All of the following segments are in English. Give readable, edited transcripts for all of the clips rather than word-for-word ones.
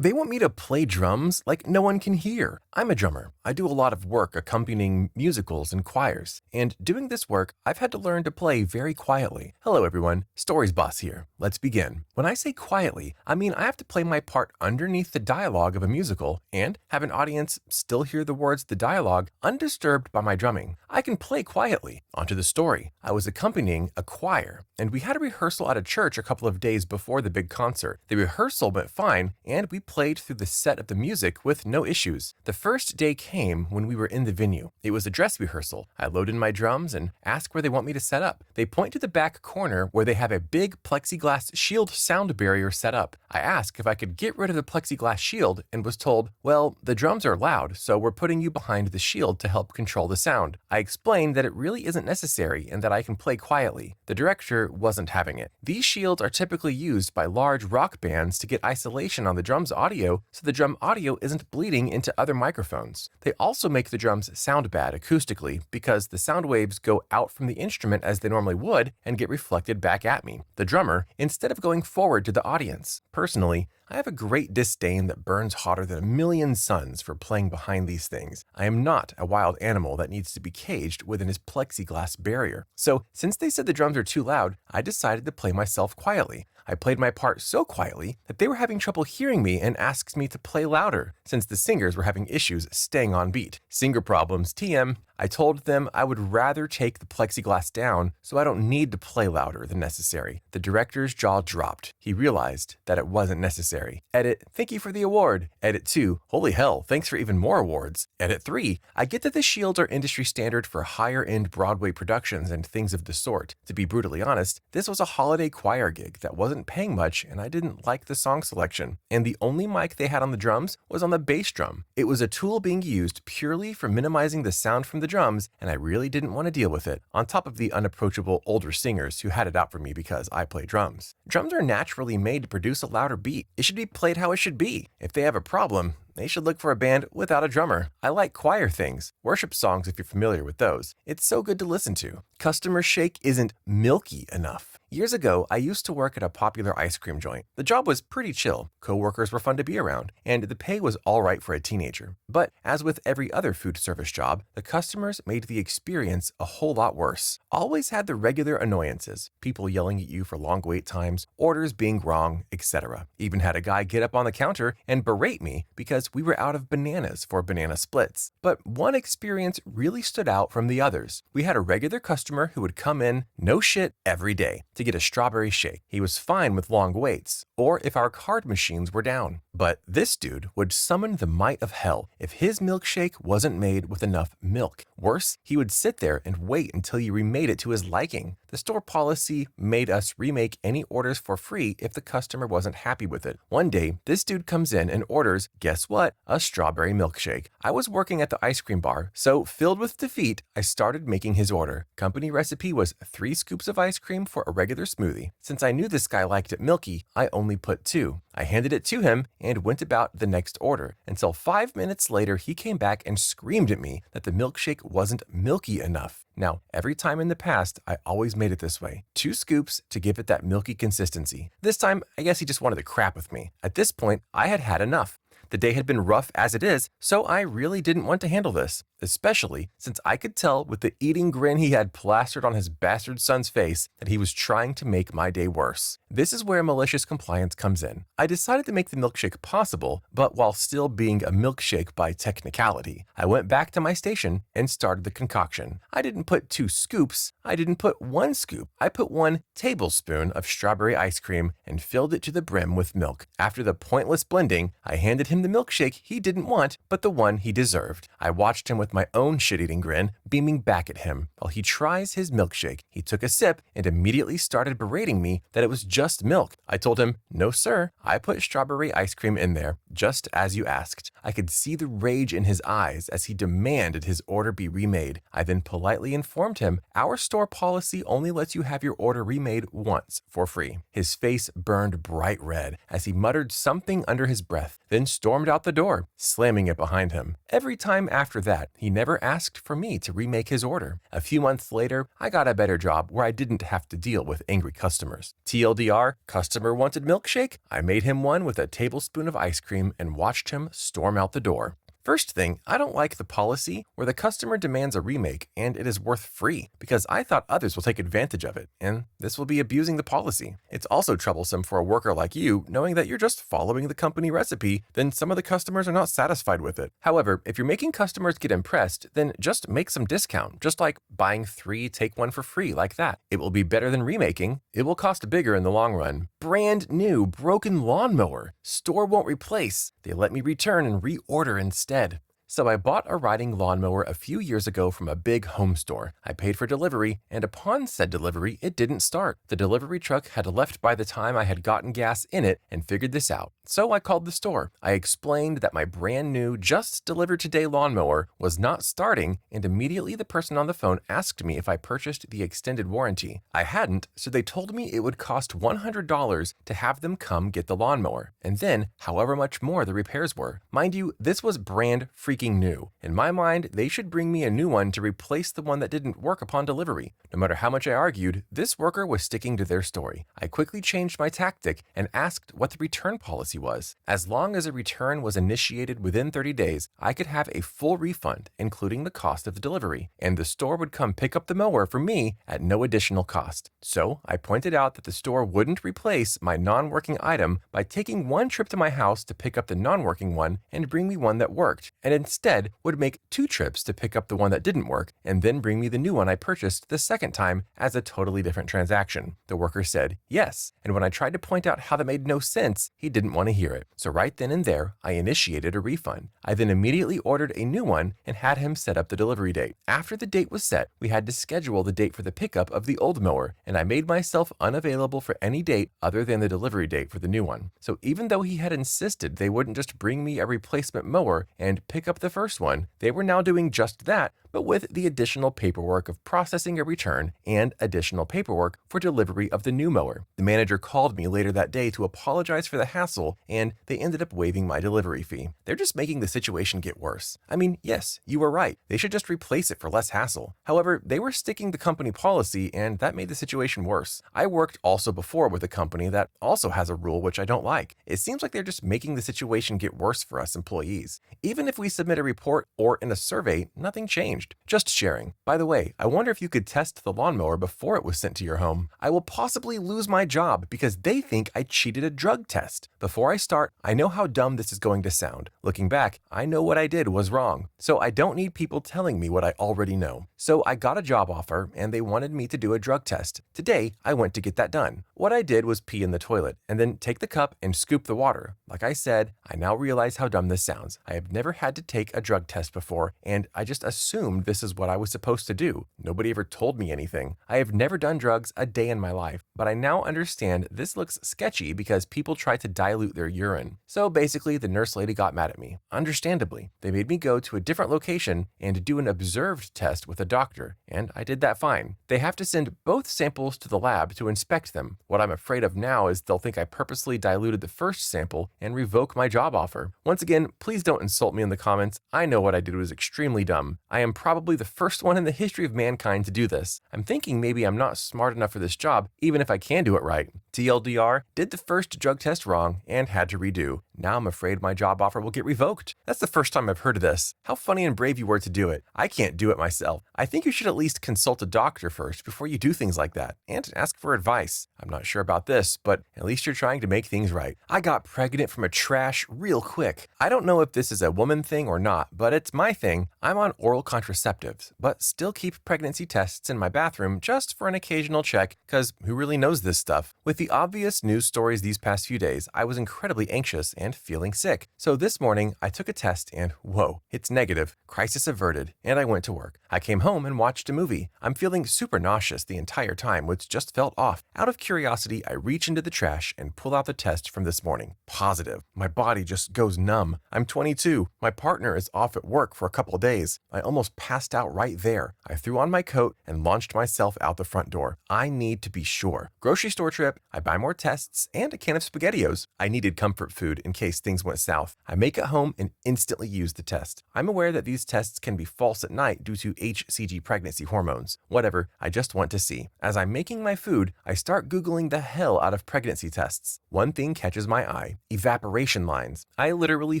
They want me to play drums like no one can hear. I'm a drummer. I do a lot of work accompanying musicals and choirs. And doing this work, I've had to learn to play very quietly. Hello everyone, Stories Boss here. Let's begin. When I say quietly, I mean I have to play my part underneath the dialogue of a musical and have an audience still hear the words of the dialogue undisturbed by my drumming. I can play quietly. Onto the story. I was accompanying a choir, and we had a rehearsal at a church a couple of days before the big concert. The rehearsal went fine, and we played through the set of the music with no issues. The first day came when we were in the venue. It was a dress rehearsal. I load in my drums and ask where they want me to set up. They point to the back corner where they have a big plexiglass shield sound barrier set up. I asked if I could get rid of the plexiglass shield and was told, well, the drums are loud, so we're putting you behind the shield to help control the sound. I explained that it really isn't necessary and that I can play quietly. The director wasn't having it. These shields are typically used by large rock bands to get isolation on the drum's audio so the drum audio isn't bleeding into other microphones. They also make the drums sound bad acoustically because the sound waves go out from the instrument as they normally would and get reflected back at me, the drummer, instead of going forward to the audience. Personally, I have a great disdain that burns hotter than a million suns for playing behind these things. I am not a wild animal that needs to be caged within his plexiglass barrier. So, since they said the drums are too loud, I decided to play myself quietly. I played my part so quietly that they were having trouble hearing me and asked me to play louder, since the singers were having issues staying on beat. Singer problems, TM. I told them I would rather take the plexiglass down so I don't need to play louder than necessary. The director's jaw dropped. He realized that it wasn't necessary. Edit, thank you for the award. Edit 2, holy hell, thanks for even more awards. Edit 3, I get that the shields are industry standard for higher-end Broadway productions and things of the sort. To be brutally honest, this was a holiday choir gig that wasn't paying much and I didn't like the song selection. And the only mic they had on the drums was on the bass drum. It was a tool being used purely for minimizing the sound from the drums, and I really didn't want to deal with it, on top of the unapproachable older singers who had it out for me because I play drums. Drums are naturally made to produce a louder beat. It should be played how it should be. If they have a problem, they should look for a band without a drummer. I like choir things, worship songs if you're familiar with those. It's so good to listen to. Customer shake isn't milky enough. Years ago, I used to work at a popular ice cream joint. The job was pretty chill, coworkers were fun to be around, and the pay was alright for a teenager. But as with every other food service job, the customers made the experience a whole lot worse. Always had the regular annoyances, people yelling at you for long wait times, orders being wrong, etc. Even had a guy get up on the counter and berate me because we were out of bananas for banana splits. But one experience really stood out from the others. We had a regular customer who would come in, no shit, every day to get a strawberry shake. He was fine with long waits, or if our card machines were down. But this dude would summon the might of hell if his milkshake wasn't made with enough milk. Worse, he would sit there and wait until you remade it to his liking. The store policy made us remake any orders for free if the customer wasn't happy with it. One day, this dude comes in and orders, guess what? A strawberry milkshake. I was working at the ice cream bar, so filled with defeat, I started making his order. Company recipe was 3 scoops of ice cream for a regular smoothie. Since I knew this guy liked it milky, I only put 2. I handed it to him and went about the next order until 5 minutes later he came back and screamed at me that the milkshake wasn't milky enough. Now, every time in the past, I always made it this way. 2 scoops to give it that milky consistency. This time, I guess he just wanted to crap with me. At this point, I had had enough. The day had been rough as it is, so I really didn't want to handle this, especially since I could tell with the eating grin he had plastered on his bastard son's face that he was trying to make my day worse. This is where malicious compliance comes in. I decided to make the milkshake possible, but while still being a milkshake by technicality. I went back to my station and started the concoction. I didn't put 2 scoops, I didn't put 1 scoop. I put 1 tablespoon of strawberry ice cream and filled it to the brim with milk. After the pointless blending, I handed him the milkshake he didn't want, but the one he deserved. I watched him with my own shit-eating grin, beaming back at him. While he tries his milkshake, he took a sip and immediately started berating me that it was just milk. I told him, no sir, I put strawberry ice cream in there, just as you asked. I could see the rage in his eyes as he demanded his order be remade. I then politely informed him our store policy only lets you have your order remade once for free. His face burned bright red as he muttered something under his breath, then stormed out the door, slamming it behind him. Every time after that, he never asked for me to remake his order. A few months later, I got a better job where I didn't have to deal with angry customers. TLDR, customer wanted milkshake? I made him one with a tablespoon of ice cream and watched him storm out the door. First thing, I don't like the policy where the customer demands a remake and it is worth free because I thought others will take advantage of it, and this will be abusing the policy. It's also troublesome for a worker like you knowing that you're just following the company recipe, then some of the customers are not satisfied with it. However, if you're making customers get impressed, then just make some discount, just like buying 3, take 1 for free like that. It will be better than remaking. It will cost bigger in the long run. Brand new broken lawnmower. Store won't replace. They let me return and reorder instead. So I bought a riding lawnmower a few years ago from a big home store. I paid for delivery, and upon said delivery, it didn't start. The delivery truck had left by the time I had gotten gas in it and figured this out. So I called the store. I explained that my brand new, just delivered today lawnmower was not starting, and immediately the person on the phone asked me if I purchased the extended warranty. I hadn't, so they told me it would cost $100 to have them come get the lawnmower, and then however much more the repairs were. Mind you, this was brand freaking new. In my mind, they should bring me a new one to replace the one that didn't work upon delivery. No matter how much I argued, this worker was sticking to their story. I quickly changed my tactic and asked what the return policy was. As long as a return was initiated within 30 days, I could have a full refund, including the cost of the delivery, and the store would come pick up the mower for me at no additional cost. So I pointed out that the store wouldn't replace my non-working item by taking one trip to my house to pick up the non-working one and bring me one that worked, and instead would make 2 trips to pick up the one that didn't work and then bring me the new one I purchased the second time as a totally different transaction. The worker said yes, and when I tried to point out how that made no sense, he didn't want to hear it. So right then and there, I initiated a refund. I then immediately ordered a new one and had him set up the delivery date. After the date was set, we had to schedule the date for the pickup of the old mower, and I made myself unavailable for any date other than the delivery date for the new one. So even though he had insisted they wouldn't just bring me a replacement mower and pick up the first one, they were now doing just that, but with the additional paperwork of processing a return and additional paperwork for delivery of the new mower. The manager called me later that day to apologize for the hassle, and they ended up waiving my delivery fee. They're just making the situation get worse. I mean, yes, you were right. They should just replace it for less hassle. However, they were sticking to company policy, and that made the situation worse. I worked also before with a company that also has a rule which I don't like. It seems like they're just making the situation get worse for us employees. Even if we submit a report or in a survey, nothing changed. Just sharing. By the way, I wonder if you could test the lawnmower before it was sent to your home. I will possibly lose my job because they think I cheated a drug test. Before I start, I know how dumb this is going to sound. Looking back, I know what I did was wrong. So I don't need people telling me what I already know. So I got a job offer and they wanted me to do a drug test. Today, I went to get that done. What I did was pee in the toilet and then take the cup and scoop the water. Like I said, I now realize how dumb this sounds. I have never had to take a drug test before, and I just assumed this is what I was supposed to do. Nobody ever told me anything. I have never done drugs a day in my life, but I now understand this looks sketchy because people try to dilute their urine. So basically, the nurse lady got mad at me. Understandably, they made me go to a different location and do an observed test with a doctor, and I did that fine. They have to send both samples to the lab to inspect them. What I'm afraid of now is they'll think I purposely diluted the first sample and revoke my job offer. Once again, please don't insult me in the comments. I know what I did was extremely dumb. I am probably the first one in the history of mankind to do this. I'm thinking maybe I'm not smart enough for this job, even if I can do it right. TLDR, did the first drug test wrong and had to redo. Now I'm afraid my job offer will get revoked. That's the first time I've heard of this. How funny and brave you were to do it. I can't do it myself. I think you should at least consult a doctor first before you do things like that, and ask for advice. I'm not sure about this, but at least you're trying to make things right. I got pregnant from a trash real quick. I don't know if this is a woman thing or not, but it's my thing. I'm on oral contraceptives, but still keep pregnancy tests in my bathroom just for an occasional check, because who really knows this stuff? With the obvious news stories these past few days, I was incredibly anxious and and feeling sick. So this morning, I took a test and whoa, it's negative. Crisis averted. And I went to work. I came home and watched a movie. I'm feeling super nauseous the entire time, which just felt off. Out of curiosity, I reach into the trash and pull out the test from this morning. Positive. My body just goes numb. I'm 22. My partner is off at work for a couple of days. I almost passed out right there. I threw on my coat and launched myself out the front door. I need to be sure. Grocery store trip, I buy more tests and a can of SpaghettiOs. I needed comfort food in case things went south. I make it home and instantly use the test. I'm aware that these tests can be false at night due to HCG pregnancy hormones. Whatever, I just want to see. As I'm making my food, I start Googling the hell out of pregnancy tests. One thing catches my eye: evaporation lines. I literally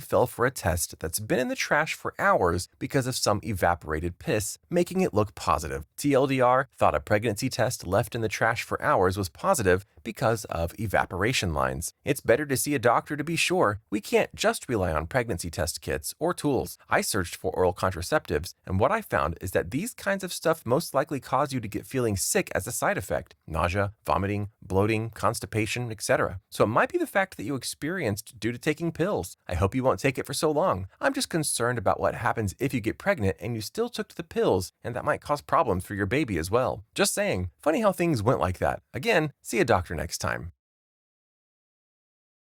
fell for a test that's been in the trash for hours because of some evaporated piss, making it look positive. TLDR, thought a pregnancy test left in the trash for hours was positive because of evaporation lines. It's better to see a doctor to be sure. We can't just rely on pregnancy test kits or tools. I searched for oral contraceptives, and what I found is that these kinds of stuff most likely cause you to get feeling sick as a side effect: nausea, vomiting, bloating, constipation, etc. So it might be the fact that you experienced due to taking pills. I hope you won't take it for so long. I'm just concerned about what happens if you get pregnant and you still took the pills, and that might cause problems for your baby as well. Just saying. Funny how things went like that. Again, see a doctor next time.